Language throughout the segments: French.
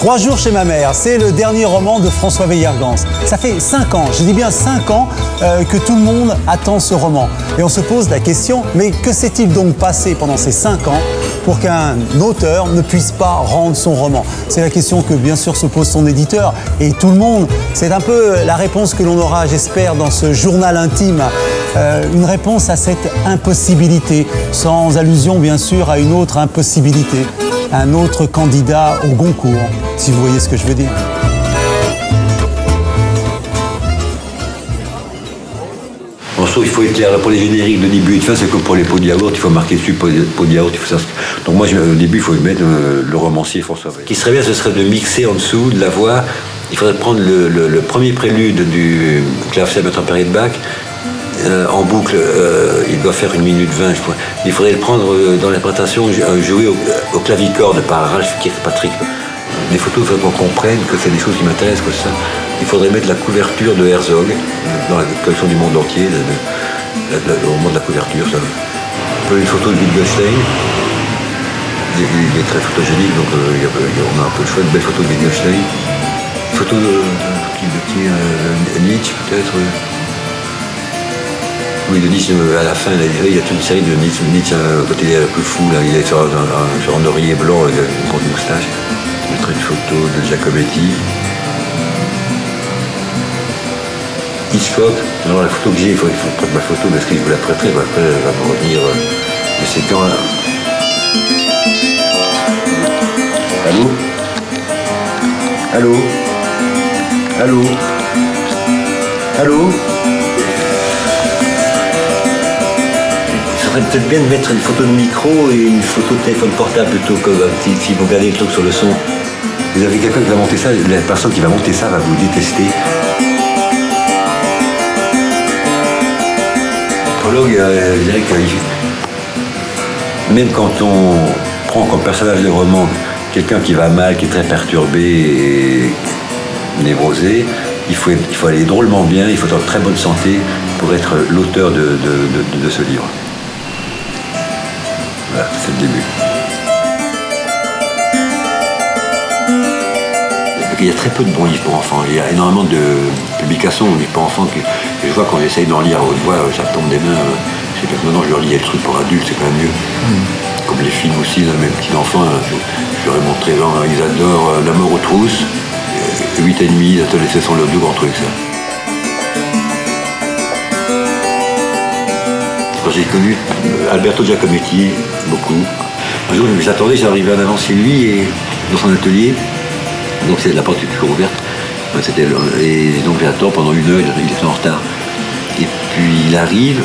3 jours chez ma mère, c'est le dernier roman de François Weiergans. Ça fait 5 ans, je dis bien 5 ans, que tout le monde attend ce roman. Et on se pose la question, mais que s'est-il donc passé pendant ces 5 ans pour qu'un auteur ne puisse pas rendre son roman? C'est la question que bien sûr se pose son éditeur et tout le monde. C'est un peu la réponse que l'on aura, j'espère, dans ce journal intime. Une réponse à cette impossibilité, sans allusion bien sûr à une autre impossibilité, un autre candidat au Goncourt, si vous voyez ce que je veux dire. En soi, il faut être clair. Pour les génériques de début et de fin, c'est comme pour les pots de yaourt, il faut marquer dessus pot de yaourt, il faut ça. Donc moi, au début, il faut mettre le romancier François Weiergans. Ce qui serait bien, ce serait de mixer en dessous de la voix. Il faudrait prendre le premier prélude du clavecin de tempéré de Bach, en boucle, il doit faire 1 minute 20, je crois. Il faudrait le prendre dans l'interprétation, jouer au clavicorde par Ralph Kirkpatrick. Les photos, il faut qu'on comprenne que c'est des choses qui m'intéressent, que ça. Il faudrait mettre la couverture de Herzog dans la collection du monde entier, au moment de la couverture. Ça. Une photo de Wittgenstein. Il est très photogénique, donc on a un peu le choix de belles photos de Wittgenstein. Une photo de Nietzsche, peut-être. Oui, de Nietzsche, à la fin, il y a toute une série de Nietzsche, quand il est un peu fou, là, il est sur un oreiller blanc, il a une grande moustache. Je mettrai une photo de Giacometti. Hitchcock, alors la photo que j'ai, il faut prendre ma photo, parce que je vous la prêterai, après elle va me revenir de ces temps là. Allô? Allô? Allô? Allô? Peut-être bien de mettre une photo de micro et une photo de téléphone portable plutôt que si vous regardez le truc sur le son. Vous avez quelqu'un qui va monter ça, la personne qui va monter ça va vous détester. Le prologue, je dirais que même quand on prend comme personnage de roman quelqu'un qui va mal, qui est très perturbé et névrosé, il faut aller drôlement bien, il faut être en très bonne santé pour être l'auteur de ce livre. Voilà, c'est le début. Il y a très peu de bons livres pour enfants. Il y a énormément de publications de livres pour enfants que je vois quand j'essaye d'en lire à haute voix, ça tombe des mains. Je sais pas que maintenant je leur lis des trucs pour adultes, c'est quand même mieux. Comme les films aussi, là, mes petits enfants, je leur ai montré, ils adorent La mort aux trousses, 8 et demi, ce sont le deux grands trucs, ça. Quand j'ai connu Alberto Giacometti, beaucoup. Un jour, j'attendais, j'arrivais en avance chez lui, et dans son atelier. Donc la porte est toujours ouverte. Et donc j'attends pendant 1 heure, il était en retard. Et puis il arrive,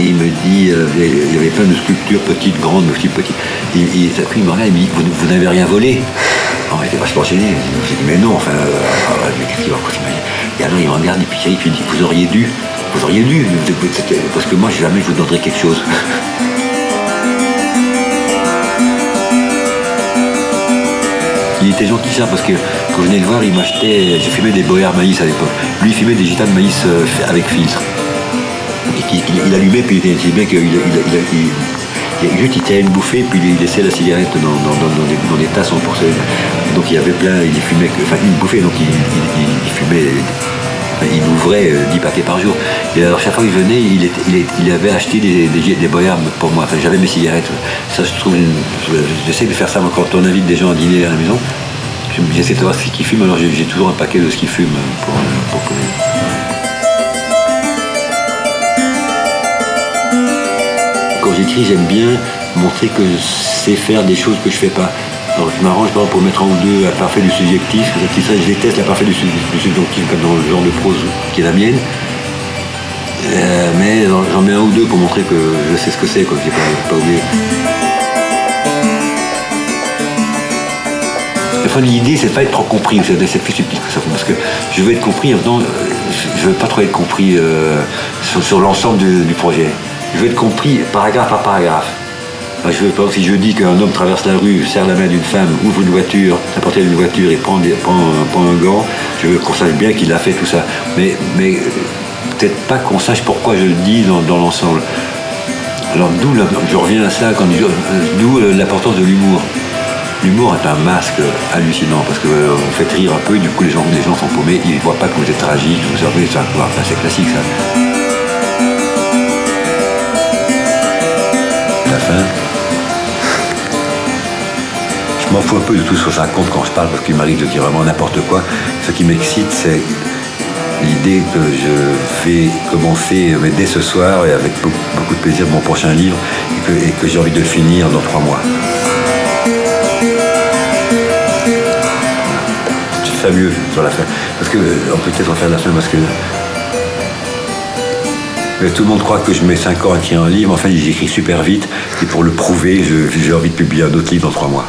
et il me dit, il y avait plein de sculptures, petites, grandes, mais aussi petites. Et après il me regarde, il me dit, vous n'avez rien volé. Alors j'étais vachement gêné. J'ai dit, mais non, enfin, qu'est-ce qu'il va quoi, et alors il me regarde, et puis il dit, vous auriez dû, parce que moi jamais je vous donnerai quelque chose. Il était gentil ça, parce que quand je venais le voir, il m'achetait, j'ai fumé des boyards maïs à l'époque. Lui il fumait des gitanes maïs avec filtre. Et il allumait, puis il disait bien qu'il il tirait une bouffée, puis il laissait la cigarette dans des tasses en porcelaine. Donc il y avait plein, il fumait, enfin une bouffée, donc il fumait, il ouvrait 10 paquets par jour. Et alors chaque fois qu'il venait, il avait acheté des boyards pour moi. Enfin j'avais mes cigarettes. Ça je trouve, j'essaie de faire ça quand on invite des gens à dîner à la maison. J'essaie de savoir ce qu'ils fument, alors j'ai toujours un paquet de ce qu'ils fument pour que... Quand j'écris, j'aime bien montrer que je sais faire des choses que je fais pas. Alors je m'arrange par exemple pour mettre en deux la parfait du subjectif, je déteste la parfait du subjonctif comme dans le genre de prose qui est la mienne. Mais j'en mets 1 ou 2 pour montrer que je sais ce que c'est, quoi, que j'ai pas oublié. Enfin, l'idée c'est de pas être trop compris, c'est plus subtil que ça, parce que je veux être compris, maintenant je veux pas trop être compris sur l'ensemble du projet. Je veux être compris paragraphe par paragraphe. Enfin, par exemple, si je dis qu'un homme traverse la rue, serre la main d'une femme, ouvre une voiture, la portière d'une voiture et prend un gant, je veux qu'on sache bien qu'il a fait tout ça. Mais peut-être pas qu'on sache pourquoi je le dis dans l'ensemble. Alors d'où je reviens à ça, d'où l'importance de l'humour. L'humour est un masque hallucinant parce qu'on fait rire un peu, du coup les gens sont paumés, ils ne voient pas que vous êtes tragique, vous savez, c'est classique ça. La fin. Je m'en fous un peu de tout ce que je raconte quand je parle parce qu'il m'arrive de dire vraiment n'importe quoi. Ce qui m'excite, c'est l'idée que je vais commencer mais dès ce soir et avec beaucoup de plaisir mon prochain livre et que j'ai envie de le finir dans 3 mois. C'est fabuleux sur la fin. Parce que on peut peut-être en faire la fin parce que mais tout le monde croit que je mets 5 ans à écrire un livre. Enfin, j'écris super vite et pour le prouver, j'ai envie de publier un autre livre dans 3 mois.